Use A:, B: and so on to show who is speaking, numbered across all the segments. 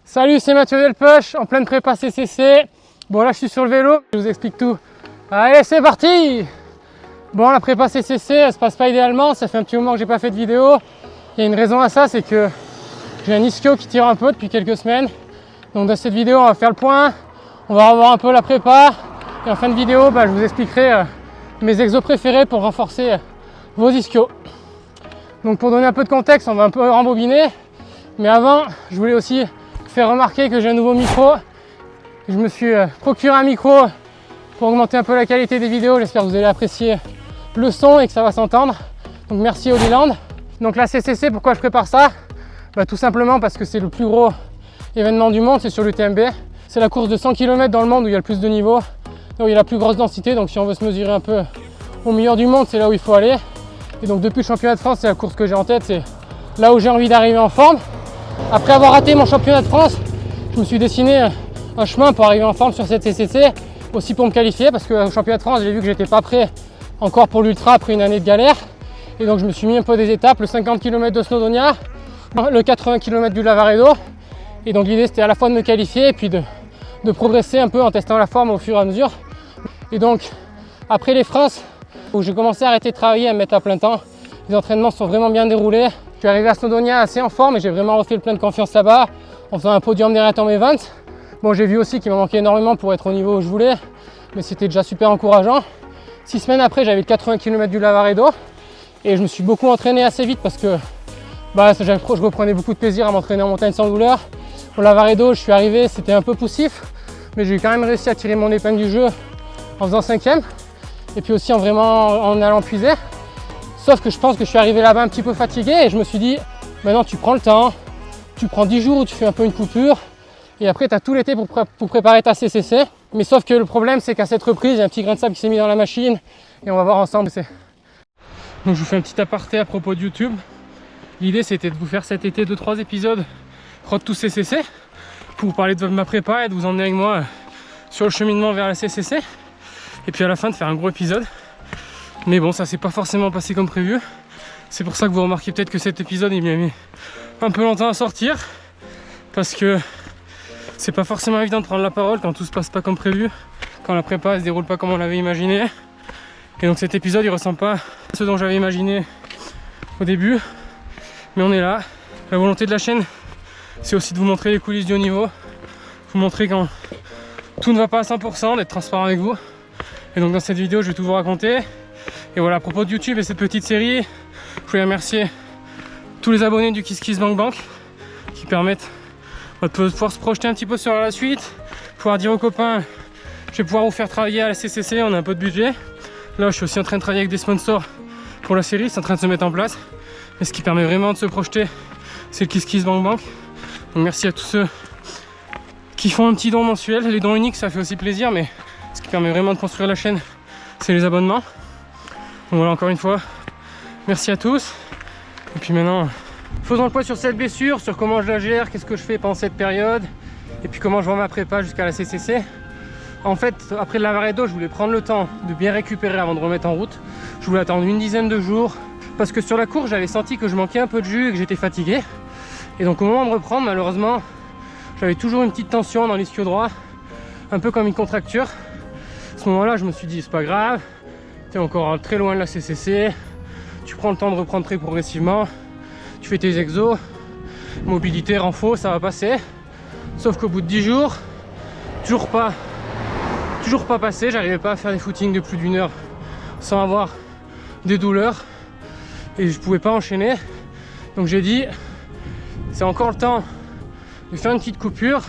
A: Salut, c'est Mathieu Delpech, en pleine prépa CCC. Bon là je suis sur le vélo, je vous explique tout. Allez c'est parti. Bon la prépa CCC elle se passe pas idéalement, ça fait un petit moment que j'ai pas fait de vidéo. Il y a une raison à ça, c'est que j'ai un ischio qui tire un peu depuis quelques semaines. Donc dans cette vidéo on va faire le point, on va revoir un peu la prépa. Et en fin de vidéo je vous expliquerai mes exos préférés pour renforcer vos ischios. Donc pour donner un peu de contexte, on va un peu rembobiner. Mais avant, je voulais aussi faire remarquer que j'ai un nouveau micro. Je me suis procuré un micro pour augmenter un peu la qualité des vidéos. J'espère que vous allez apprécier le son et que ça va s'entendre. Donc merci Holyland. Donc la CCC, pourquoi je prépare ça? Tout simplement parce que c'est le plus gros événement du monde, c'est sur l'UTMB. C'est la course de 100 km dans le monde où il y a le plus de niveaux, où il y a la plus grosse densité. Donc si on veut se mesurer un peu au meilleur du monde, c'est là où il faut aller. Et donc depuis le championnat de France, c'est la course que j'ai en tête, c'est là où j'ai envie d'arriver en forme. Après avoir raté mon championnat de France, je me suis dessiné un chemin pour arriver en forme sur cette CCC, aussi pour me qualifier, parce qu'au championnat de France, j'ai vu que j'étais pas prêt encore pour l'ultra après une année de galère. Et donc je me suis mis un peu des étapes, le 50 km de Snowdonia, le 80 km du Lavaredo. Et donc l'idée c'était à la fois de me qualifier et puis de progresser un peu en testant la forme au fur et à mesure. Et donc après les France, où j'ai commencé à arrêter de travailler, à me mettre à plein temps, les entraînements sont vraiment bien déroulés. Je suis arrivé à Snowdonia assez en forme et j'ai vraiment refait le plein de confiance là-bas en faisant un podium derrière Tom Evans. Bon, j'ai vu aussi qu'il m'a manqué énormément pour être au niveau où je voulais, mais c'était déjà super encourageant. 6 semaines après, j'avais le 80 km du Lavaredo et je me suis beaucoup entraîné assez vite parce que je reprenais beaucoup de plaisir à m'entraîner en montagne sans douleur. Au Lavaredo, je suis arrivé, c'était un peu poussif, mais j'ai quand même réussi à tirer mon épingle du jeu en faisant 5e et puis aussi en allant puiser. Sauf que je pense que je suis arrivé là-bas un petit peu fatigué et je me suis dit, maintenant tu prends le temps, tu prends 10 jours où tu fais un peu une coupure et après tu as tout l'été pour préparer ta CCC. Mais sauf que le problème c'est qu'à cette reprise, il y a un petit grain de sable qui s'est mis dans la machine et on va voir ensemble. Donc je vous fais un petit aparté à propos de YouTube. L'idée c'était de vous faire cet été 2-3 épisodes Road to CCC pour vous parler de ma prépa et de vous emmener avec moi sur le cheminement vers la CCC. Et puis à la fin de faire un gros épisode. Mais bon, ça s'est pas forcément passé comme prévu. C'est pour ça que vous remarquez peut-être que cet épisode il m'a mis un peu longtemps à sortir. Parce que c'est pas forcément évident de prendre la parole quand tout se passe pas comme prévu. Quand la prépa elle se déroule pas comme on l'avait imaginé. Et donc cet épisode il ressemble pas à ce dont j'avais imaginé au début. Mais on est là. La volonté de la chaîne, c'est aussi de vous montrer les coulisses du haut niveau. Vous montrer quand tout ne va pas à 100%, d'être transparent avec vous. Et donc dans cette vidéo je vais tout vous raconter. Et voilà, à propos de YouTube et cette petite série, je voulais remercier tous les abonnés du KissKissBankBank qui permettent de pouvoir se projeter un petit peu sur la suite, pouvoir dire aux copains, je vais pouvoir vous faire travailler à la CCC, on a un peu de budget. Là je suis aussi en train de travailler avec des sponsors pour la série, c'est en train de se mettre en place. Et ce qui permet vraiment de se projeter, c'est le KissKissBankBank. Donc merci à tous ceux qui font un petit don mensuel. Les dons uniques ça fait aussi plaisir, mais ce qui permet vraiment de construire la chaîne, c'est les abonnements. Donc voilà, encore une fois, merci à tous. Et puis maintenant, faisons le point sur cette blessure, sur comment je la gère, qu'est-ce que je fais pendant cette période, et puis comment je vois ma prépa jusqu'à la CCC. En fait, après le Lavaredo, je voulais prendre le temps de bien récupérer avant de remettre en route. Je voulais attendre une dizaine de jours, parce que sur la course, j'avais senti que je manquais un peu de jus et que j'étais fatigué. Et donc au moment de reprendre, malheureusement, j'avais toujours une petite tension dans l'ischio droit, un peu comme une contracture. À ce moment-là, je me suis dit, c'est pas grave. Tu es encore très loin de la CCC, tu prends le temps de reprendre très progressivement, tu fais tes exos, mobilité, renfo, ça va passer. Sauf qu'au bout de 10 jours, toujours pas passé, j'arrivais pas à faire des footings de plus d'1 heure sans avoir des douleurs et je pouvais pas enchaîner. Donc j'ai dit, c'est encore le temps de faire une petite coupure,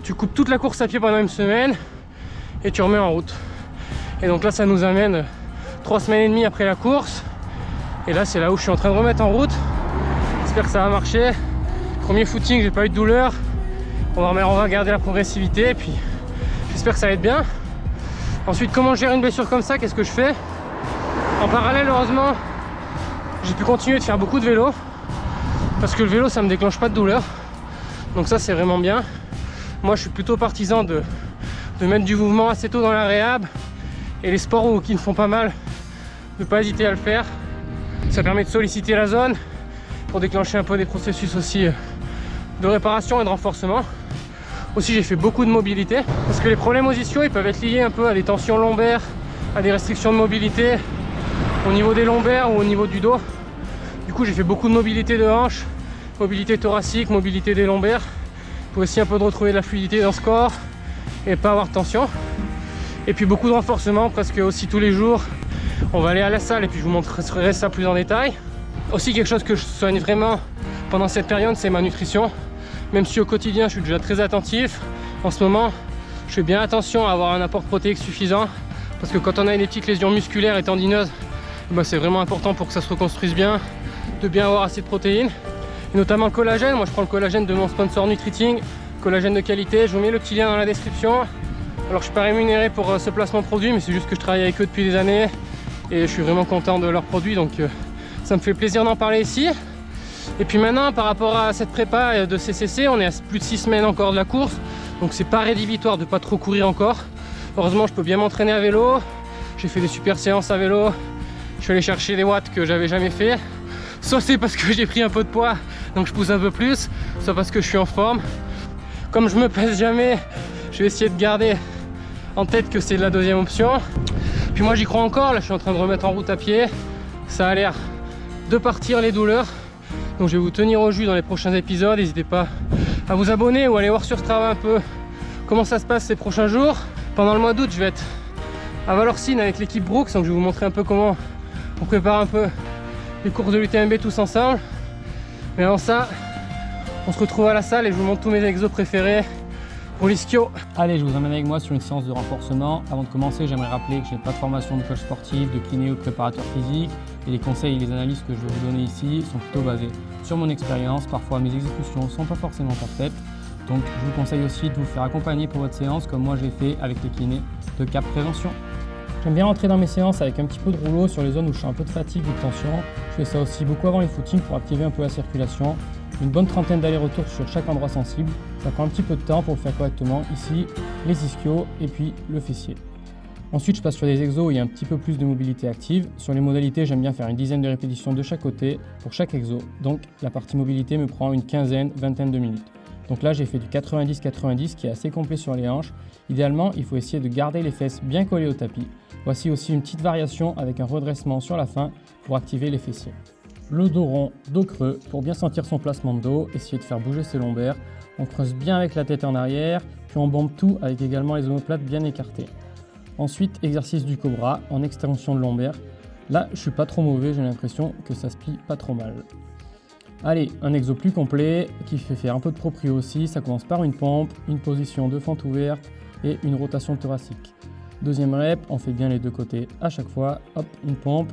A: tu coupes toute la course à pied pendant une semaine et tu remets en route. Et donc là ça nous amène 3 semaines et demie après la course. Et là c'est là où je suis en train de remettre en route. J'espère que ça va marcher. Premier footing, j'ai pas eu de douleur. On va garder la progressivité et puis j'espère que ça va être bien. Ensuite, comment gérer une blessure comme ça? Qu'est-ce que je fais? En parallèle, heureusement, j'ai pu continuer de faire beaucoup de vélo. Parce que le vélo ça me déclenche pas de douleur. Donc ça c'est vraiment bien. Moi je suis plutôt partisan de mettre du mouvement assez tôt dans la réhab. Et les sports qui me font pas mal, ne pas hésiter à le faire. Ça permet de solliciter la zone pour déclencher un peu des processus aussi de réparation et de renforcement. Aussi j'ai fait beaucoup de mobilité parce que les problèmes aux ischios ils peuvent être liés un peu à des tensions lombaires, à des restrictions de mobilité au niveau des lombaires ou au niveau du dos. Du coup j'ai fait beaucoup de mobilité de hanche, mobilité thoracique, mobilité des lombaires pour essayer un peu de retrouver de la fluidité dans ce corps et pas avoir de tension. Et puis beaucoup de renforcement, presque aussi tous les jours. On va aller à la salle et puis je vous montrerai ça plus en détail. Aussi quelque chose que je soigne vraiment pendant cette période, c'est ma nutrition. Même si au quotidien je suis déjà très attentif, en ce moment je fais bien attention à avoir un apport protéique suffisant parce que quand on a des petites lésions musculaires et tendineuses, c'est vraiment important pour que ça se reconstruise bien, de bien avoir assez de protéines et notamment le collagène. Moi je prends le collagène de mon sponsor Nutriting, collagène de qualité. Je vous mets le petit lien dans la description. Alors je suis pas rémunéré pour ce placement de produit, mais c'est juste que je travaille avec eux depuis des années et je suis vraiment content de leurs produits, donc ça me fait plaisir d'en parler ici. Et puis maintenant par rapport à cette prépa de CCC, on est à plus de 6 semaines encore de la course, donc c'est pas rédhibitoire de pas trop courir encore. Heureusement je peux bien m'entraîner à vélo, j'ai fait des super séances à vélo, je suis allé chercher des watts que j'avais jamais fait. Soit c'est parce que j'ai pris un peu de poids donc je pousse un peu plus, soit parce que je suis en forme. Comme je me pèse jamais, je vais essayer de garder en tête que c'est la deuxième option. Puis moi j'y crois encore, là je suis en train de remettre en route à pied, ça a l'air de partir les douleurs. Donc je vais vous tenir au jus dans les prochains épisodes. N'hésitez pas à vous abonner ou aller voir sur Strava un peu comment ça se passe ces prochains jours. Pendant le mois d'août je vais être à Valorcine avec l'équipe Brooks, donc je vais vous montrer un peu comment on prépare un peu les courses de l'UTMB tous ensemble. Mais avant ça, on se retrouve à la salle et je vous montre tous mes exos préférés pour l'ischio.
B: Allez, je vous emmène avec moi sur une séance de renforcement. Avant de commencer, j'aimerais rappeler que je n'ai pas de formation de coach sportif, de kiné ou de préparateur physique. Et les conseils et les analyses que je vais vous donner ici sont plutôt basés sur mon expérience. Parfois, mes exécutions ne sont pas forcément parfaites. Donc, je vous conseille aussi de vous faire accompagner pour votre séance, comme moi j'ai fait avec les kinés de Cap Prévention. J'aime bien rentrer dans mes séances avec un petit peu de rouleau sur les zones où je suis un peu de fatigue ou de tension. Je fais ça aussi beaucoup avant les footings pour activer un peu la circulation. Une bonne trentaine d'allers-retours sur chaque endroit sensible. Ça prend un petit peu de temps pour le faire correctement. Ici, les ischios et puis le fessier. Ensuite, je passe sur des exos où il y a un petit peu plus de mobilité active. Sur les modalités, j'aime bien faire une dizaine de répétitions de chaque côté pour chaque exo. Donc, la partie mobilité me prend une quinzaine, vingtaine de minutes. Donc là, j'ai fait du 90-90 qui est assez complet sur les hanches. Idéalement, il faut essayer de garder les fesses bien collées au tapis. Voici aussi une petite variation avec un redressement sur la fin pour activer les fessiers. Le dos rond, dos creux, pour bien sentir son placement de dos, essayer de faire bouger ses lombaires. On creuse bien avec la tête en arrière, puis on bombe tout avec également les omoplates bien écartées. Ensuite, exercice du cobra en extension de lombaire. Là, je suis pas trop mauvais, j'ai l'impression que ça se plie pas trop mal. Allez, un exo plus complet qui fait faire un peu de proprio aussi. Ça commence par une pompe, une position de fente ouverte et une rotation thoracique. Deuxième rep, on fait bien les deux côtés à chaque fois. Hop, une pompe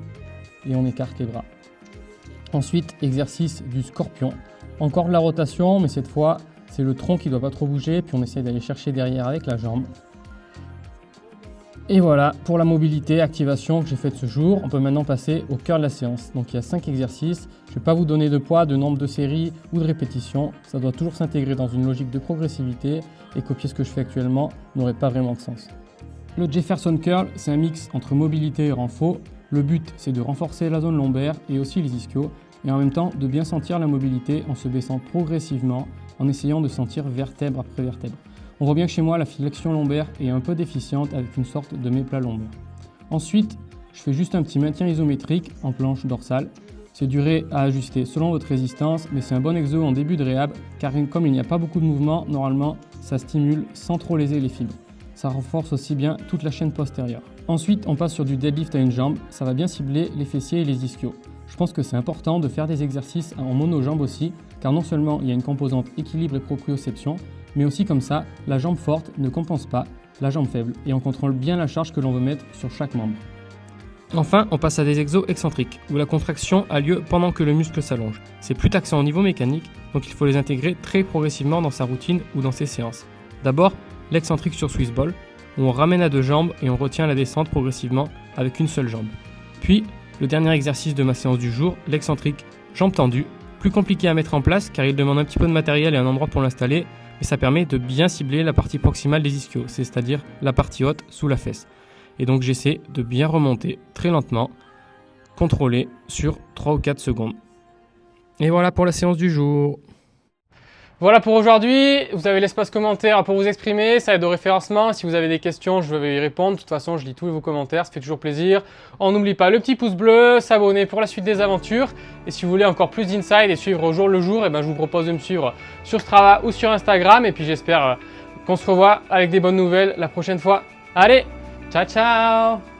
B: et on écarte les bras. Ensuite, exercice du scorpion. Encore de la rotation, mais cette fois, c'est le tronc qui ne doit pas trop bouger. Puis on essaie d'aller chercher derrière avec la jambe. Et voilà, pour la mobilité, activation que j'ai faite ce jour, on peut maintenant passer au cœur de la séance. Donc il y a 5 exercices. Je ne vais pas vous donner de poids, de nombre de séries ou de répétitions. Ça doit toujours s'intégrer dans une logique de progressivité et copier ce que je fais actuellement n'aurait pas vraiment de sens. Le Jefferson Curl, c'est un mix entre mobilité et renfort. Le but, c'est de renforcer la zone lombaire et aussi les ischios, et en même temps de bien sentir la mobilité en se baissant progressivement, en essayant de sentir vertèbre après vertèbre. On voit bien que chez moi, la flexion lombaire est un peu déficiente avec une sorte de méplat lombaire. Ensuite, je fais juste un petit maintien isométrique en planche dorsale. C'est durée à ajuster selon votre résistance, mais c'est un bon exo en début de réhab, car comme il n'y a pas beaucoup de mouvement, normalement, ça stimule sans trop léser les fibres. Ça renforce aussi bien toute la chaîne postérieure. Ensuite, on passe sur du deadlift à une jambe. Ça va bien cibler les fessiers et les ischios. Je pense que c'est important de faire des exercices en monojambe aussi, car non seulement il y a une composante équilibre et proprioception, mais aussi comme ça, la jambe forte ne compense pas la jambe faible et on contrôle bien la charge que l'on veut mettre sur chaque membre. Enfin, on passe à des exos excentriques, où la contraction a lieu pendant que le muscle s'allonge. C'est plus taxant au niveau mécanique, donc il faut les intégrer très progressivement dans sa routine ou dans ses séances. D'abord, l'excentrique sur Swiss Ball, où on ramène à 2 jambes et on retient la descente progressivement avec une seule jambe. Puis, le dernier exercice de ma séance du jour, l'excentrique jambe tendue, plus compliqué à mettre en place car il demande un petit peu de matériel et un endroit pour l'installer, mais ça permet de bien cibler la partie proximale des ischios, c'est-à-dire la partie haute sous la fesse. Et donc j'essaie de bien remonter très lentement, contrôlé sur 3 ou 4 secondes. Et voilà pour la séance du jour.
A: Voilà pour aujourd'hui, vous avez l'espace commentaire pour vous exprimer, ça aide au référencement. Si vous avez des questions, je vais y répondre. De toute façon, je lis tous vos commentaires, ça fait toujours plaisir. On n'oublie pas le petit pouce bleu, s'abonner pour la suite des aventures. Et si vous voulez encore plus d'insights et suivre au jour le jour, je vous propose de me suivre sur Strava ou sur Instagram. Et puis j'espère qu'on se revoit avec des bonnes nouvelles la prochaine fois. Allez, ciao ciao!